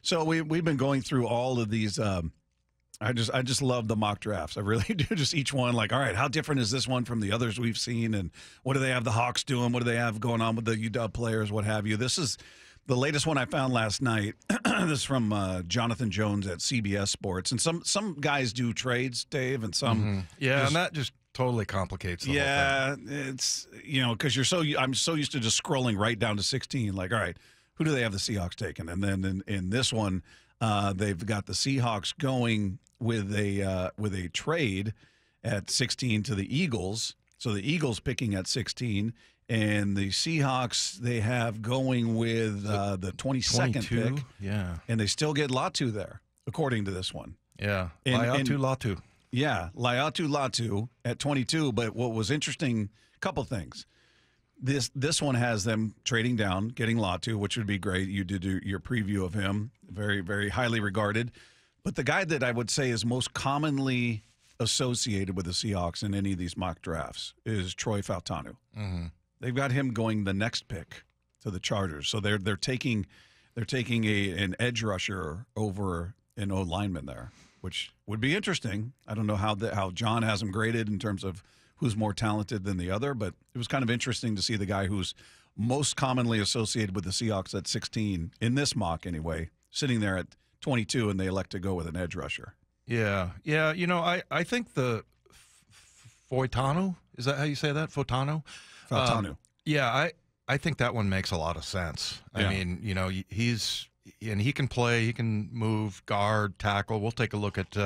So we've been going through all of these. I just love the mock drafts. I really do. Just each one, like, all right, how different is this one from the others we've seen, and what do they have the Hawks doing? What do they have going on with the UW players? What have you? This is the latest one I found last night. This is from Jonathan Jones at CBS Sports, and some guys do trades, Dave, and some and that just totally complicates the whole thing. It's because I'm so used to just scrolling right down to 16. Like, all right, who do they have the Seahawks taking? And then in this one, they've got the Seahawks going with a trade at 16 to the Eagles. So the Eagles picking at 16, and the Seahawks they have going with the 22nd pick. Yeah, and they still get Latu there, according to this one. Yeah, Latu. Yeah, Latu at 22. But what was interesting, couple things. This one has them trading down, getting Latu, which would be great. You did your preview of him, very, very highly regarded. But the guy that I would say is most commonly associated with the Seahawks in any of these mock drafts is Troy Fautanu. Mm-hmm. They've got him going the next pick to the Chargers, so they're taking an edge rusher over an O lineman there, which would be interesting. I don't know how John has him graded in terms of who's more talented than the other, but it was kind of interesting to see the guy who's most commonly associated with the Seahawks at 16, in this mock anyway, sitting there at 22, and they elect to go with an edge rusher. Yeah. I think the Fautanu, is that how you say that? Fautanu? I think that one makes a lot of sense. Yeah. I mean, he can play, he can move, guard, tackle. We'll take a look at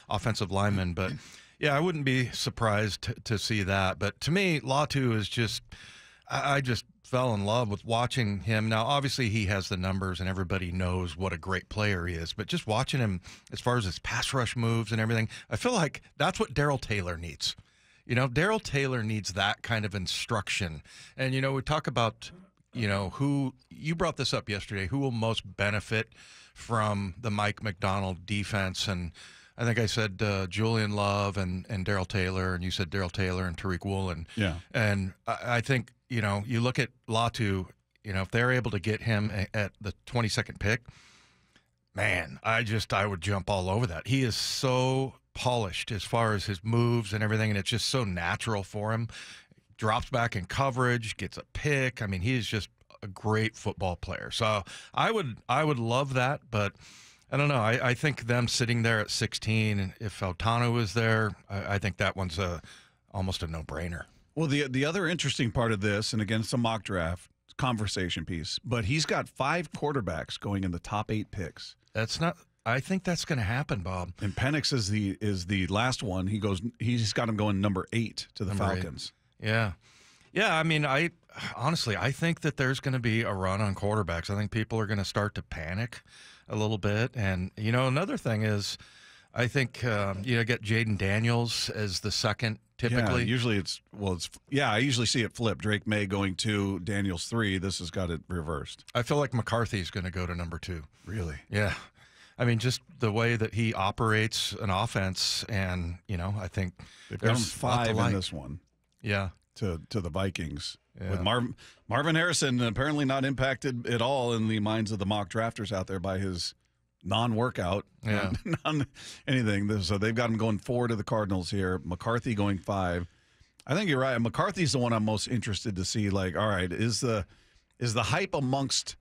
offensive linemen, but yeah, I wouldn't be surprised to see that. But to me, Latu is just, I just fell in love with watching him. Now, obviously, he has the numbers, and everybody knows what a great player he is. But just watching him, as far as his pass rush moves and everything, I feel like that's what Darrell Taylor needs. Darrell Taylor needs that kind of instruction. And, we talk about, who, you brought this up yesterday, who will most benefit from the Mike McDonald defense. And I think I said Julian Love and Darrell Taylor, and you said Darrell Taylor and Tariq Woolen. Yeah. And I think, you look at Latu, if they're able to get him at the 22nd pick, man, I would jump all over that. He is so polished as far as his moves and everything, and it's just so natural for him. Drops back in coverage, gets a pick. I mean, he's just a great football player. So I would love that, but I don't know. I think them sitting there at 16, if Fautanu was there, I think that one's almost a no-brainer. Well, the other interesting part of this, and again, it's a mock draft conversation piece, but he's got 5 quarterbacks going in the top 8 picks. I think that's going to happen, Bob. And Penix is the last one. He's got him going number 8 to the Falcons. 8. Yeah. I mean, I think that there's going to be a run on quarterbacks. I think people are going to start to panic a little bit. And another thing is, I think get Jaden Daniels as the second. Typically, I usually see it flip. Drake May going 2, Daniels 3. This has got it reversed. I feel like McCarthy's going to go to number 2. Really? Yeah. I mean, just the way that he operates an offense, and I think they've got him 5 in this one. Yeah, to the Vikings with Marvin Harrison apparently not impacted at all in the minds of the mock drafters out there by his non-workout, anything. So they've got him going 4 to the Cardinals here. McCarthy going 5. I think you're right. McCarthy's the one I'm most interested to see. Like, all right, is the hype amongst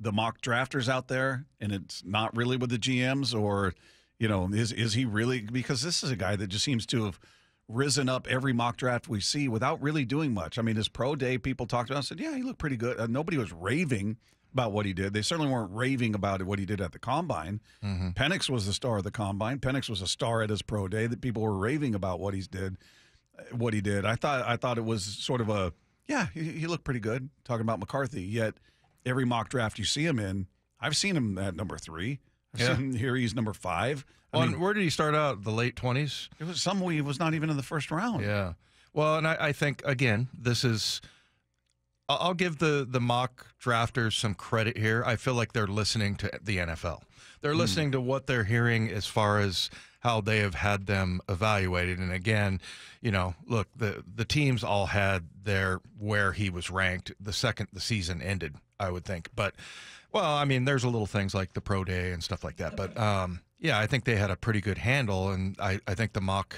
the mock drafters out there, and it's not really with the GMs, or is he really? Because this is a guy that just seems to have risen up every mock draft we see without really doing much. I mean, his pro day, people talked about, said, yeah, he looked pretty good. Nobody was raving about what he did. They certainly weren't raving about what he did at the Combine. Mm-hmm. Penix was the star of the Combine. Penix was a star at his pro day that people were raving about what he did. I thought it was sort of he looked pretty good, talking about McCarthy. Yet every mock draft you see him in, I've seen him at number 3. I've seen him here. He's number 5. Where did he start out? The late 20s? It was he was not even in the first round. Yeah. Well, and I think, again, this is – I'll give the mock drafters some credit here. I feel like they're listening to the NFL. They're listening to what they're hearing as far as how they have had them evaluated. And again, look, the teams all had where he was ranked the second the season ended, I would think. But Well, I mean, there's a little things like the pro day and stuff like that, but yeah, I think they had a pretty good handle, and I think the mock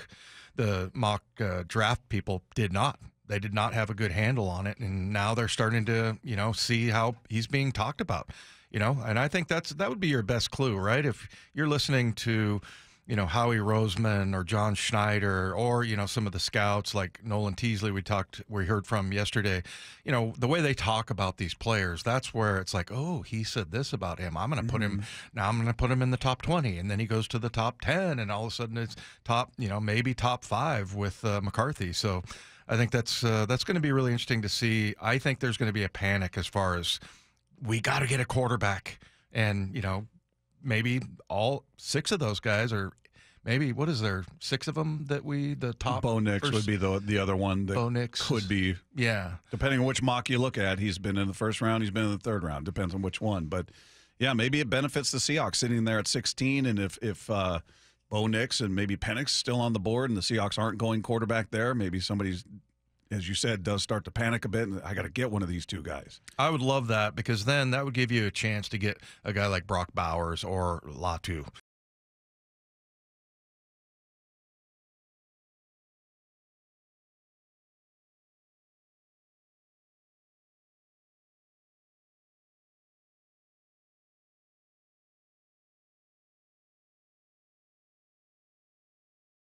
draft people did not. They did not have a good handle on it, and now they're starting to, see how he's being talked about, and I think that would be your best clue, right? If you're listening to, Howie Roseman or John Schneider or, some of the scouts like Nolan Teasley we heard from yesterday, the way they talk about these players, that's where it's like, oh, he said this about him. I'm going to put him, now I'm going to put him in the top 20. And then he goes to the top 10 and all of a sudden it's top, maybe top 5 with McCarthy. So I think that's going to be really interesting to see. I think there's going to be a panic as far as we got to get a quarterback and, maybe all 6 of those guys, or maybe, what is there, 6 of them that the top? Bo Nix would be the other one that Bo Nix could be. Yeah. Depending on which mock you look at, he's been in the first round, he's been in the third round. Depends on which one. But, yeah, maybe it benefits the Seahawks sitting there at 16, and if Bo Nix and maybe Penix still on the board and the Seahawks aren't going quarterback there, maybe somebody's, as you said, does start to panic a bit, and I got to get one of these 2 guys. I would love that, because then that would give you a chance to get a guy like Brock Bowers or Latu.